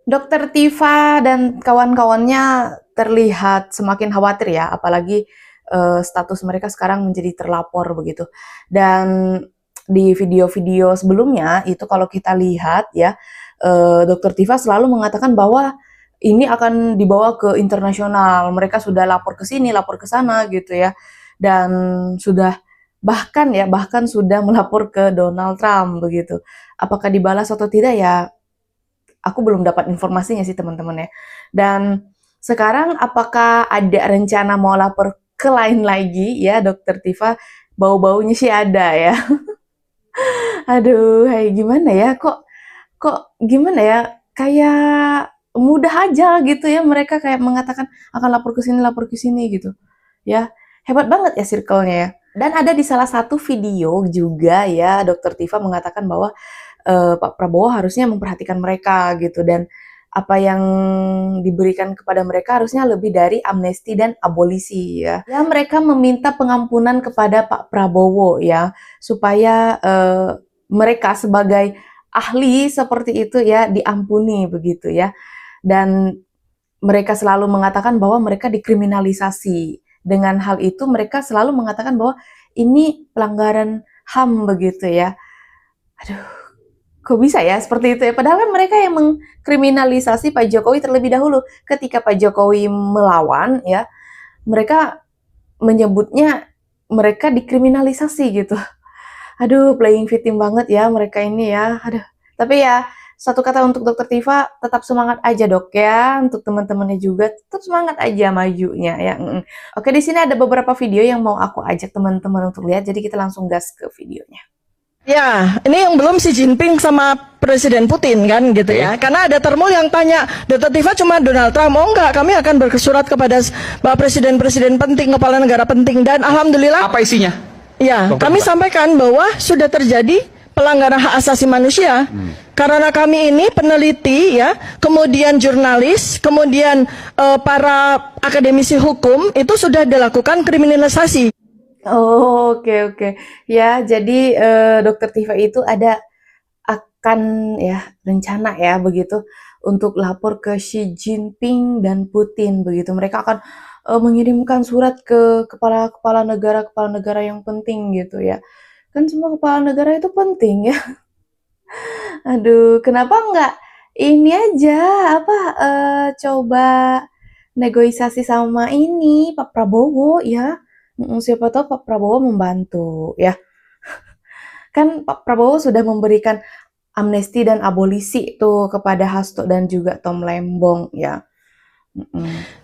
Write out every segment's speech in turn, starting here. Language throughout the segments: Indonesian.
Dokter Tifa dan kawan-kawannya terlihat semakin khawatir ya, apalagi status mereka sekarang menjadi terlapor begitu. Dan di video-video sebelumnya itu kalau kita lihat ya, Dokter Tifa selalu mengatakan bahwa ini akan dibawa ke internasional. Mereka sudah lapor ke sini, lapor ke sana gitu ya. Dan sudah bahkan sudah melapor ke Donald Trump begitu. Apakah dibalas atau tidak ya? Aku belum dapat informasinya sih teman-teman ya. Dan sekarang apakah ada rencana mau lapor ke lain lagi ya Dokter Tifa? Bau-baunya sih ada ya. Aduh, hai gimana ya? Kok gimana ya? Kayak mudah aja gitu ya mereka kayak mengatakan akan lapor ke sini gitu. Ya, hebat banget ya circle-nya ya. Dan ada di salah satu video juga ya Dokter Tifa mengatakan bahwa Pak Prabowo harusnya memperhatikan mereka gitu dan apa yang diberikan kepada mereka harusnya lebih dari amnesti dan abolisi ya. Ya mereka meminta pengampunan kepada Pak Prabowo ya supaya mereka sebagai ahli seperti itu ya diampuni begitu ya. Dan mereka selalu mengatakan bahwa mereka dikriminalisasi. Dengan hal itu mereka selalu mengatakan bahwa ini pelanggaran HAM begitu ya. Aduh, kok bisa ya seperti itu ya? Padahal kan mereka yang mengkriminalisasi Pak Jokowi terlebih dahulu. Ketika Pak Jokowi melawan ya, mereka menyebutnya mereka dikriminalisasi gitu. Aduh, playing victim banget ya mereka ini ya. Aduh. Tapi ya, satu kata untuk Dokter Tifa, tetap semangat aja dok ya. Untuk teman-temannya juga, tetap semangat aja majunya ya. Oke, di sini ada beberapa video yang mau aku ajak teman-teman untuk lihat. Jadi kita langsung gas ke videonya. Ya, ini yang belum Xi Jinping sama Presiden Putin kan gitu ya. Karena ada termul yang tanya, Dokter Tifa cuma Donald Trump. Oh enggak, kami akan bersurat kepada Bapak Presiden-Presiden penting, kepala negara penting. Dan alhamdulillah. Apa isinya? Ya, Dokter kami Tifa sampaikan bahwa sudah terjadi pelanggaran hak asasi manusia. Karena kami ini peneliti ya, kemudian jurnalis, kemudian para akademisi hukum itu sudah dilakukan kriminalisasi. Oh, oke. Ya, jadi Dokter Tifa itu akan ya rencana ya begitu untuk lapor ke Xi Jinping dan Putin begitu. Mereka akan mengirimkan surat ke kepala negara yang penting gitu ya. Kan semua kepala negara itu penting ya. Aduh, kenapa nggak ini aja apa coba negosiasi sama ini Pak Prabowo ya. Siapa tahu Pak Prabowo membantu ya. Kan Pak Prabowo sudah memberikan amnesti dan abolisi itu kepada Hasto dan juga Tom Lembong ya.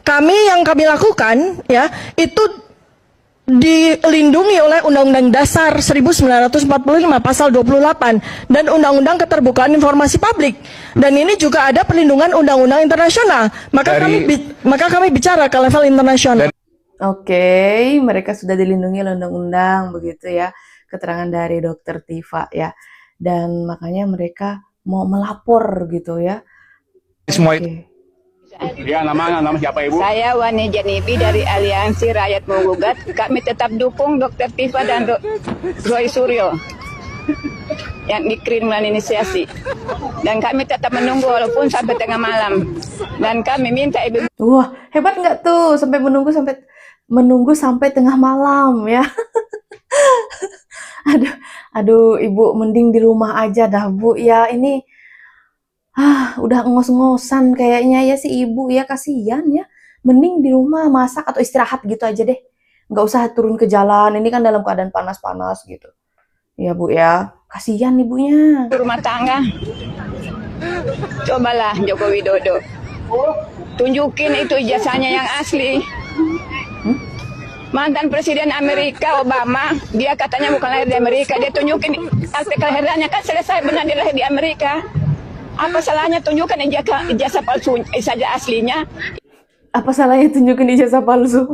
Yang kami lakukan ya itu dilindungi oleh Undang-Undang Dasar 1945 pasal 28 dan Undang-Undang Keterbukaan Informasi Publik. Dan ini juga ada perlindungan undang-undang internasional. Maka kami bicara ke level internasional. Oke, mereka sudah dilindungi oleh undang-undang begitu ya. Keterangan dari Dokter Tifa ya. Dan makanya mereka mau melapor gitu ya. semua Oke. Ya, nama siapa Ibu? Saya Wani Janibi dari Aliansi Rakyat Menggugat. Kami tetap dukung Dokter Tifa dan Roy Suryo yang dikriminalisasi. Dan kami tetap menunggu walaupun sampai tengah malam. Dan kami minta Ibu. Wah, hebat nggak tuh sampai menunggu sampai tengah malam ya. aduh, Ibu mending di rumah aja dah Bu ya. Ini udah ngos-ngosan kayaknya ya si ibu ya, kasihan ya. Mending di rumah masak atau istirahat gitu aja deh. Nggak usah turun ke jalan, ini kan dalam keadaan panas-panas gitu. Ya Bu ya, kasihan ibunya. Rumah tangga. Cobalah Joko Widodo. Tunjukin itu ijazahnya yang asli. Mantan Presiden Amerika Obama, dia katanya bukan lahir di Amerika. Dia tunjukin akte kelahirannya kan selesai benar dia lahir di Amerika. Apa salahnya tunjukkan ijazah palsu saja aslinya? Apa salahnya tunjukin ijazah palsu?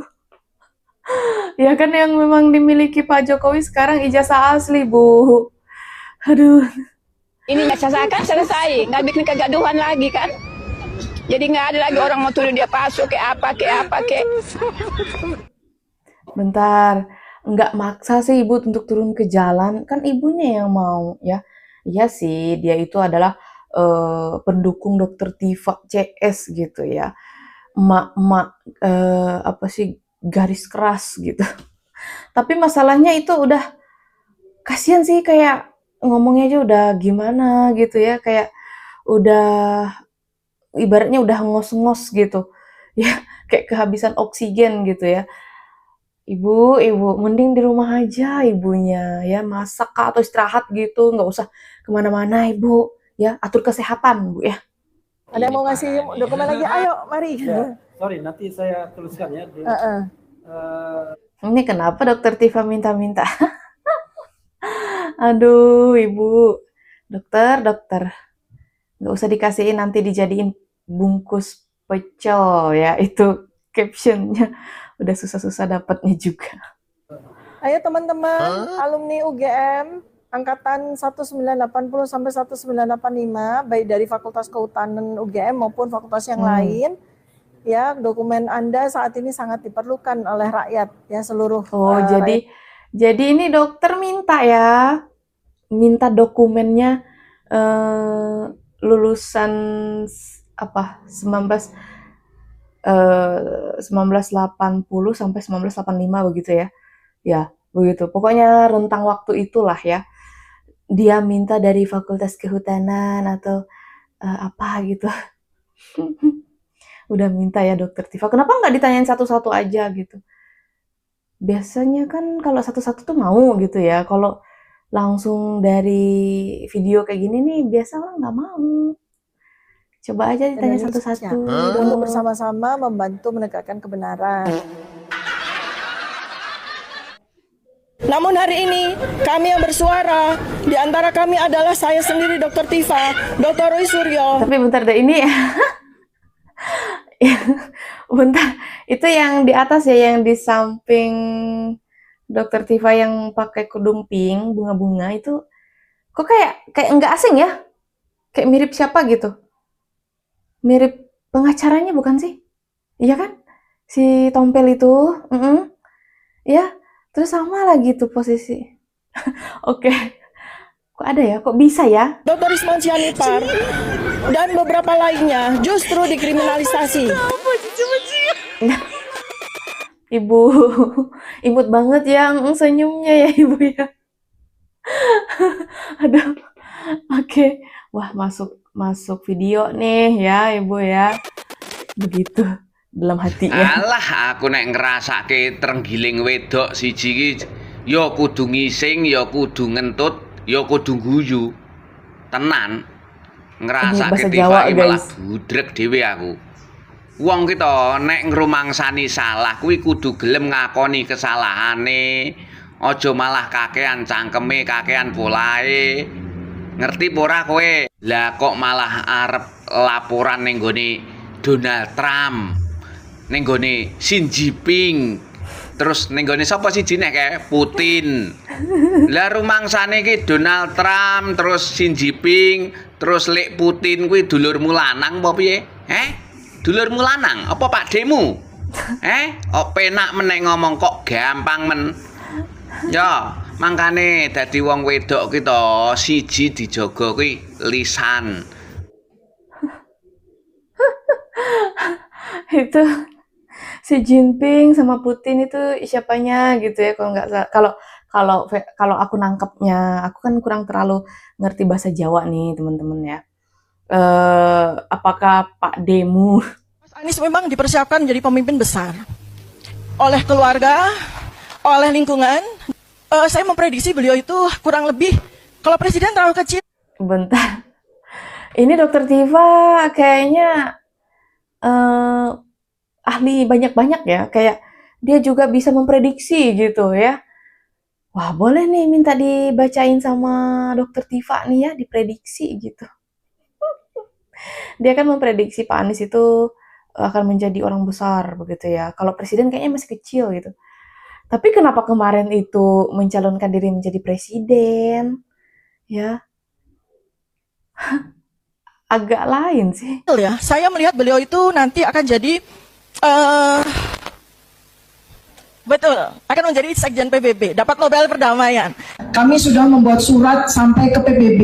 Ya kan yang memang dimiliki Pak Jokowi sekarang ijazah asli, Bu. Aduh. Ini ijazah kan selesai, nggak bikin kegaduhan lagi kan? Jadi nggak ada lagi orang mau tuduh dia palsu kayak apa. Bentar, nggak maksa sih ibu untuk turun ke jalan, kan ibunya yang mau ya. Iya sih, dia itu adalah pendukung Dokter Tifa CS gitu ya. Emak-emak apa sih, garis keras gitu. Tapi masalahnya itu udah kasihan sih, kayak ngomongnya aja udah gimana gitu ya, kayak udah ibaratnya udah ngos-ngos gitu. Ya, kayak kehabisan oksigen gitu ya. Ibu, mending di rumah aja ibunya ya, masak Kak, atau istirahat gitu, nggak usah kemana-mana Ibu, ya atur kesehatan Bu ya. Ada yang mau ngasih dokumen lagi? Ayo, mari. Sorry, nanti saya tuliskan ya. Ini kenapa Dokter Tifa minta-minta? Aduh Ibu, dokter, nggak usah dikasihin, nanti dijadiin bungkus pecel ya, itu captionnya. Udah susah-susah dapatnya juga. Ayo teman-teman, alumni UGM angkatan 1980 sampai 1985, baik dari Fakultas Kehutanan UGM maupun fakultas yang lain, ya, dokumen Anda saat ini sangat diperlukan oleh rakyat, ya, seluruh. Oh, jadi ini dokter minta dokumennya lulusan apa 1980 sampai 1985 begitu ya. Ya, begitu. Pokoknya rentang waktu itulah ya. Dia minta dari Fakultas Kehutanan atau apa gitu. Udah minta ya Dokter Tifa. Kenapa nggak ditanyain satu-satu aja gitu? Biasanya kan kalau satu-satu tuh mau gitu ya. Kalau langsung dari video kayak gini nih biasa orang nggak mau. Coba aja ditanya satu-satu. Untuk bersama-sama membantu menegakkan kebenaran. Namun hari ini kami yang bersuara, di antara kami adalah saya sendiri Dr. Tifa, Dr. Roy Suryo. Tapi bentar deh, ini bentar, itu yang di atas ya, yang di samping Dokter Tifa yang pakai kerudung pink, bunga-bunga itu, kok kayak nggak asing ya? Kayak mirip siapa gitu? Mirip pengacaranya bukan sih? Iya kan? Si Tompel itu, ya, terus sama lagi tuh posisi. Oke, kok ada ya? Kok bisa ya? Dr. Isman Sianipar dan beberapa lainnya justru dikriminalisasi. Ibu, imut banget yang senyumnya ya Ibu ya. Aduh, oke. Wah, masuk video nih ya Ibu ya. Begitu dalam hatinya. Alah, aku nek ngrasake trenggiling wedok siji iki ya kudu ngising, ya kudu ngentut, ya kudu guyu. Tenan. Ngrasake Tifa malah budrek dhewe aku. Wong kita nek ngrumangsani salah kuwi kudu gelem ngakoni kesalahane. Aja malah kakean cangkeme, kakean polahe. Ngerti apa ora kowe? Lah kok malah arep laporan ning gone Donald Trump, ning gone Xi Jinping, terus ning gone sapa siji nek kae Putin. Lah rumangsane iki Donald Trump, terus Xi Jinping, terus lek Putin kuwi dulurmu lanang apa piye? Dulurmu lanang apa pakdemu? Kok penak menek ngomong kok gampang men. Ya, mangkane dadi wong wedok kita siji dijaga kuwi lisan. Itu Xi Jinping sama Putin itu siapanya gitu ya, kalau nggak salah. Kalau aku nangkepnya, aku kan kurang terlalu ngerti bahasa Jawa nih teman-teman ya. Apakah Pak Demu? Mas Anies memang dipersiapkan menjadi pemimpin besar oleh keluarga, oleh lingkungan. Saya memprediksi beliau itu kurang lebih, kalau presiden terlalu kecil. Bentar, ini Dokter Tifa kayaknya ahli banyak-banyak ya, kayak dia juga bisa memprediksi gitu ya. Wah, boleh nih minta dibacain sama Dokter Tifa nih ya, diprediksi gitu. Dia kan memprediksi Pak Anies itu akan menjadi orang besar begitu ya. Kalau presiden kayaknya masih kecil gitu. Tapi kenapa kemarin itu mencalonkan diri menjadi presiden? Ya. Agak lain sih. Ya, saya melihat beliau itu nanti akan jadi betul, akan menjadi Sekjen PBB, dapat Nobel Perdamaian. Kami sudah membuat surat sampai ke PBB.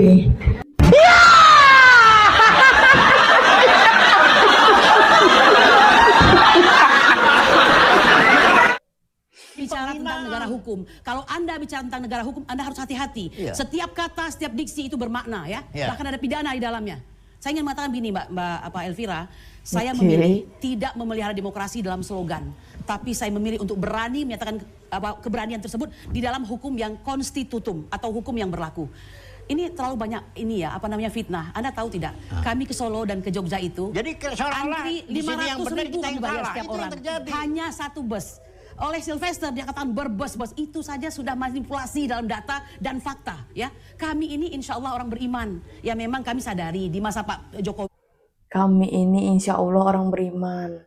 hukum. Kalau Anda bicara tentang negara hukum, Anda harus hati-hati. Setiap kata, setiap diksi itu bermakna ya. Bahkan ada pidana di dalamnya. Saya ingin mengatakan begini, Mbak Elvira, saya memilih tidak memelihara demokrasi dalam slogan, tapi saya memilih untuk berani menyatakan keberanian tersebut di dalam hukum yang konstitutum atau hukum yang berlaku. Ini terlalu banyak ini ya, fitnah. Anda tahu tidak? Kami ke Solo dan ke Jogja itu, jadi seolah-olah antri di sini yang 500 benar ribu kita kami yang bayar salah. setiap Itu yang orang. terjadi. Hanya satu bus. Oleh Sylvester dia katakan berbus-bus, itu saja sudah manipulasi dalam data dan fakta ya. Kami ini insya Allah orang beriman. Ya memang kami sadari di masa Pak Jokowi. Kami ini insya Allah orang beriman.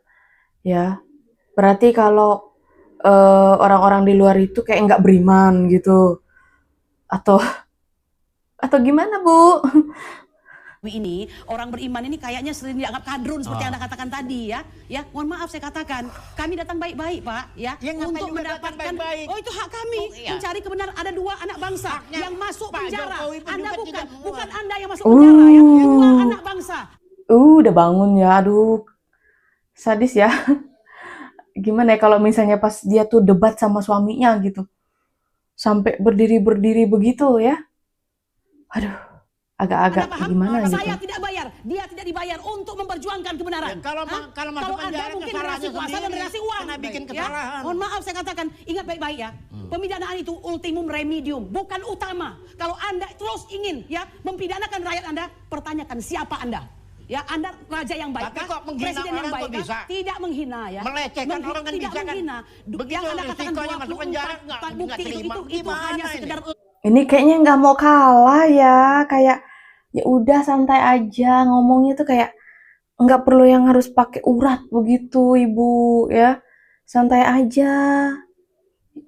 Ya. Berarti kalau orang-orang di luar itu kayak nggak beriman gitu. Atau gimana, Bu? Ini orang beriman ini kayaknya sering dianggap kadrun seperti Anda katakan tadi ya. Ya, mohon maaf saya katakan, kami datang baik-baik, Pak, ya, untuk mendapatkan baik-baik. oh itu hak kami mencari kebenaran. Ada 2 anak bangsa yang masuk Pak penjara. Jokowi pun Anda juga bukan Anda yang masuk penjara ya. 2 anak bangsa. Udah bangun ya, aduh. Sadis ya. Gimana ya kalau misalnya pas dia tuh debat sama suaminya gitu. Sampai berdiri-berdiri begitu ya. Aduh. Agak-agak gimana gitu. Saya tidak bayar, dia tidak dibayar untuk memperjuangkan kebenaran. Ya, kalau masuk Anda penjara mungkin kesalahannya generasi kuasa dan sendiri, generasi uang. kena bikin Ya, kesalahan. mohon maaf saya katakan, ingat baik-baik ya. Pemidanaan itu ultimum remedium, bukan utama. Kalau Anda terus ingin ya mempidanakan rakyat Anda, pertanyakan siapa Anda. Ya, Anda raja yang baik, Tapi kok menghina presiden yang orang baik, kok bisa? Tidak menghina ya. Melecehkan orang kan tidak bisa kan? menghina. Begitu Yang Anda katakan risikonya masuk penjara, 24 nggak bukti terima. itu Gimana hanya ini? sekedar Ini kayaknya nggak mau kalah ya. Kayak ya udah santai aja ngomongnya tuh kayak nggak perlu yang harus pakai urat begitu, Ibu ya. Santai aja.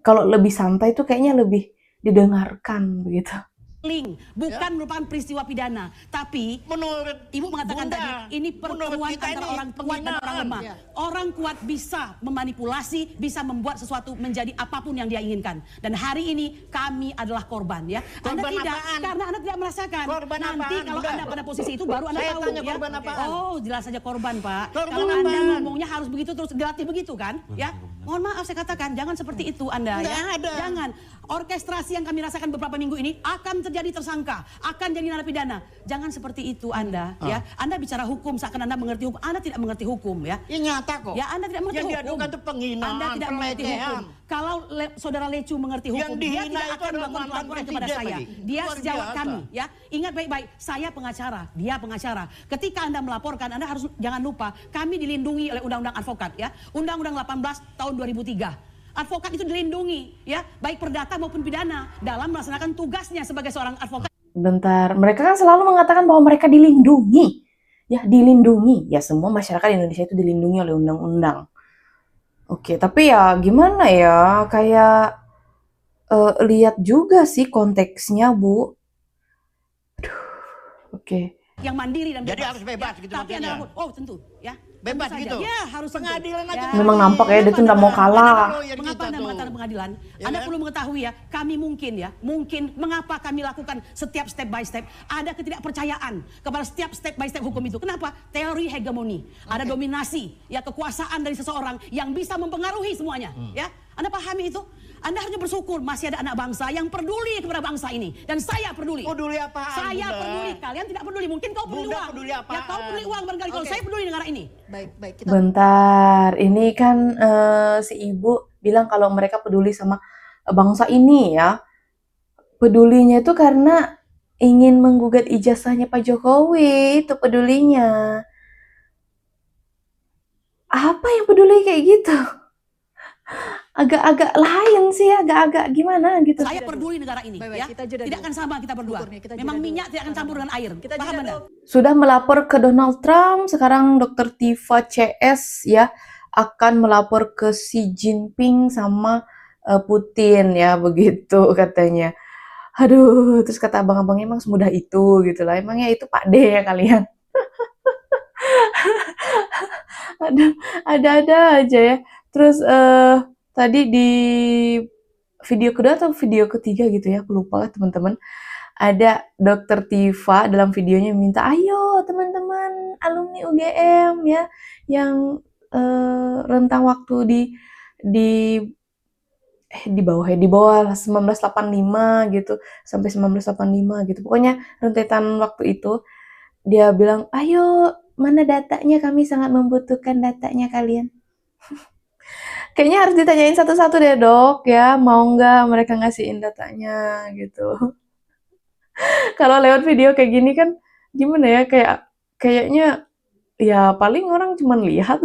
Kalau lebih santai tuh kayaknya lebih didengarkan begitu. bukan merupakan peristiwa pidana, tapi menurut Ibu mengatakan Bunda, tadi ini pertemuan menurut kita antara ini orang kuat dan orang penghinaan. lemah. Orang kuat bisa memanipulasi, bisa membuat sesuatu menjadi apapun yang dia inginkan. Dan hari ini kami adalah korban ya. Anda Korban tidak, apaan? karena Anda tidak merasakan. Korban Nanti apaan, kalau Bunda? Anda pada posisi itu baru Anda Saya tahu tanya ya. korban apaan? Oh, jelas saja korban, Pak. Korban Kalau Anda apaan? ngomongnya harus begitu terus dilatih begitu kan? Ya. Mohon maaf saya katakan, jangan seperti itu Anda Nggak ya. ada. Jangan. Orkestrasi yang kami rasakan beberapa minggu ini akan terjadi tersangka, akan jadi narapidana. Jangan seperti itu Anda ya. Anda bicara hukum seakan Anda mengerti hukum. Anda tidak mengerti hukum ya. Ya nyata kok. Ya Anda tidak mengerti Yang hukum. diadukan itu penghinaan, Anda tidak mengerti pelecehan. hukum. Kalau Saudara Lecu mengerti Yang hukum, dia dihina tidak itu akan adalah melakukan mantan pelaporan kepada presiden saya. lagi. Dia Luar sejawat biasa. kami ya. Ingat baik-baik, saya pengacara, dia pengacara. Ketika Anda melaporkan, Anda harus jangan lupa kami dilindungi oleh Undang-Undang Advokat ya. Undang-Undang 18 tahun 2003. Advokat itu dilindungi ya, baik perdata maupun pidana dalam melaksanakan tugasnya sebagai seorang advokat. Bentar, mereka kan selalu mengatakan bahwa mereka dilindungi. Ya, dilindungi. Ya, semua masyarakat Indonesia itu dilindungi oleh undang-undang. Oke, tapi ya gimana ya? Kayak lihat juga sih konteksnya, Bu. Aduh, oke. Yang mandiri dan Jadi harus bebas ya, gitu tapi maksudnya? Anda, oh tentu ya. Bebas Tentu saja. gitu? Ya harus tentu. Pengadilan aja. Memang nampak ya, dia tuh nggak mau kalah. Mengapa Anda mengatakan pengadilan? Ya Anda kan? perlu mengetahui ya, kami mungkin mengapa kami lakukan setiap step by step, ada ketidakpercayaan kepada setiap step by step hukum itu. Kenapa? Teori hegemoni, ada dominasi, ya kekuasaan dari seseorang yang bisa mempengaruhi semuanya. Ya, Anda pahami itu? Anda harusnya bersyukur masih ada anak bangsa yang peduli kepada bangsa ini, dan saya peduli. Peduli apaan, Saya Bunda? peduli, kalian tidak peduli. Mungkin kau peduli Bunda uang. peduli Ya apaan? kau peduli uang barangkali. Kalau Oke. saya peduli negara ini. Baik, kita Bentar, ini kan si ibu bilang kalau mereka peduli sama bangsa ini ya. Pedulinya itu karena ingin menggugat ijazahnya Pak Jokowi, itu pedulinya. Apa yang peduli kayak gitu? Agak-agak lain sih, agak-agak gimana gitu. Saya peduli negara ini. Baik, Ya. kita jeda Tidak dulu. akan sama kita berdua. Ukur nih, kita Memang jeda minyak dulu. tidak akan campur dengan air. Kita Paham jeda Anda? dulu. Sudah melapor ke Donald Trump, sekarang Dr. Tiva CS ya akan melapor ke Xi Jinping sama Putin ya, begitu katanya. Aduh, terus kata abang-abangnya emang semudah itu gitu lah. Emangnya itu Pak D ya kalian? Aduh, ada-ada aja ya. Terus tadi di video kedua atau video ketiga gitu ya, aku lupa teman-teman. Ada Dr. Tiva dalam videonya minta, ayo teman-teman alumni UGM ya, yang rentang waktu di di bawah 1985 gitu, sampai 1985 gitu. Pokoknya rentetan waktu itu, dia bilang, "Ayo, mana datanya? Kami sangat membutuhkan datanya kalian." Kayaknya harus ditanyain satu-satu deh, Dok, ya, mau nggak mereka ngasihin datanya gitu. Kalau lewat video kayak gini kan gimana ya, kayaknya ya paling orang cuman lihat,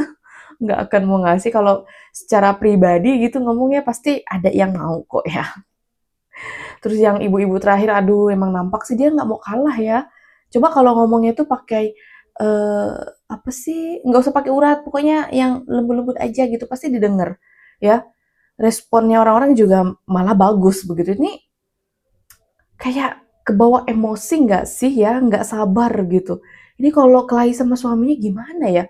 nggak akan mau ngasih. Kalau secara pribadi gitu ngomongnya pasti ada yang mau kok ya. Terus yang ibu-ibu terakhir, aduh emang nampak sih dia nggak mau kalah ya. Coba kalau ngomongnya tuh pakai apa sih? Nggak usah pakai urat, pokoknya yang lembut-lembut aja gitu pasti didengar ya. Responnya orang-orang juga malah bagus begitu. Ini kayak kebawa emosi nggak sih ya? Nggak sabar gitu. Ini kalau kelahi sama suaminya gimana ya?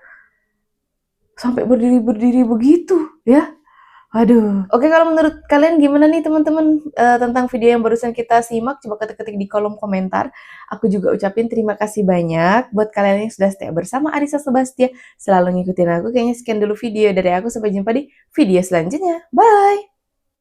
Sampai berdiri-berdiri begitu ya. Aduh. Oke, kalau menurut kalian gimana nih teman-teman tentang video yang barusan kita simak? Coba ketik-ketik di kolom komentar. Aku juga ucapin terima kasih banyak buat kalian yang sudah setia bersama Arissa Sebastia. Selalu ngikutin aku. Kayaknya sekian dulu video dari aku. Sampai jumpa di video selanjutnya. Bye!